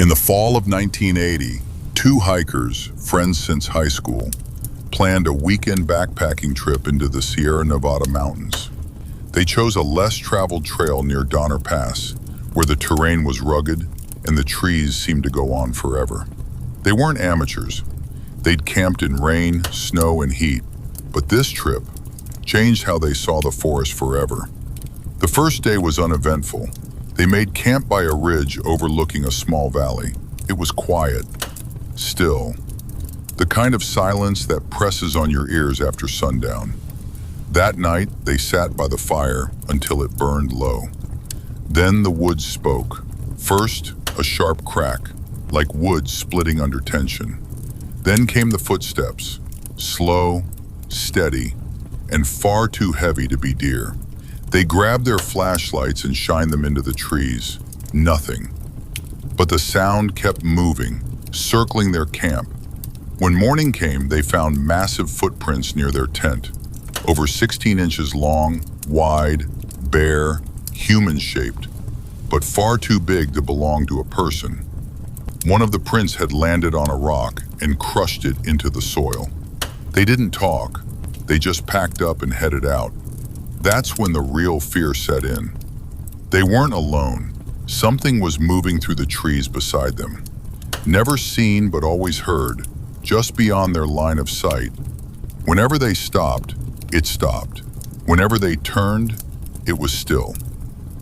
In the fall of 1980, two hikers, friends since high school, planned a weekend backpacking trip into the Sierra Nevada mountains. They chose a less traveled trail near Donner Pass, where the terrain was rugged and the trees seemed to go on forever. They weren't amateurs. They'd camped in rain, snow, and heat, but this trip changed how they saw the forest forever. The first day was uneventful. They made camp by a ridge overlooking a small valley. It was quiet, still, the kind of silence that presses on your ears after sundown. That night, they sat by the fire until it burned low. Then the woods spoke. First, a sharp crack, like wood splitting under tension. Then came the footsteps, slow, steady, and far too heavy to be deer. They grabbed their flashlights and shined them into the trees. Nothing. But the sound kept moving, circling their camp. When morning came, they found massive footprints near their tent, over 16 inches long, wide, bare, human-shaped, but far too big to belong to a person. One of the prints had landed on a rock and crushed it into the soil. They didn't talk. They just packed up and headed out. That's when the real fear set in. They weren't alone. Something was moving through the trees beside them. Never seen but always heard, just beyond their line of sight. Whenever they stopped, it stopped. Whenever they turned, it was still.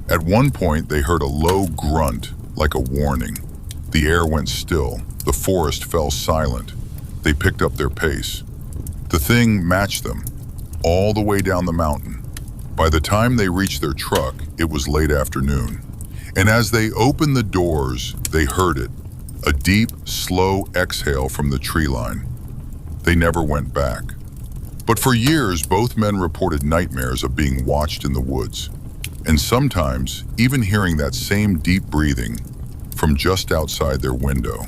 At one point, they heard a low grunt, like a warning. The air went still. The forest fell silent. They picked up their pace. The thing matched them, all the way down the mountain. By the time they reached their truck, it was late afternoon. And as they opened the doors, they heard it, a deep, slow exhale from the tree line. They never went back. But for years, both men reported nightmares of being watched in the woods, and sometimes even hearing that same deep breathing from just outside their window.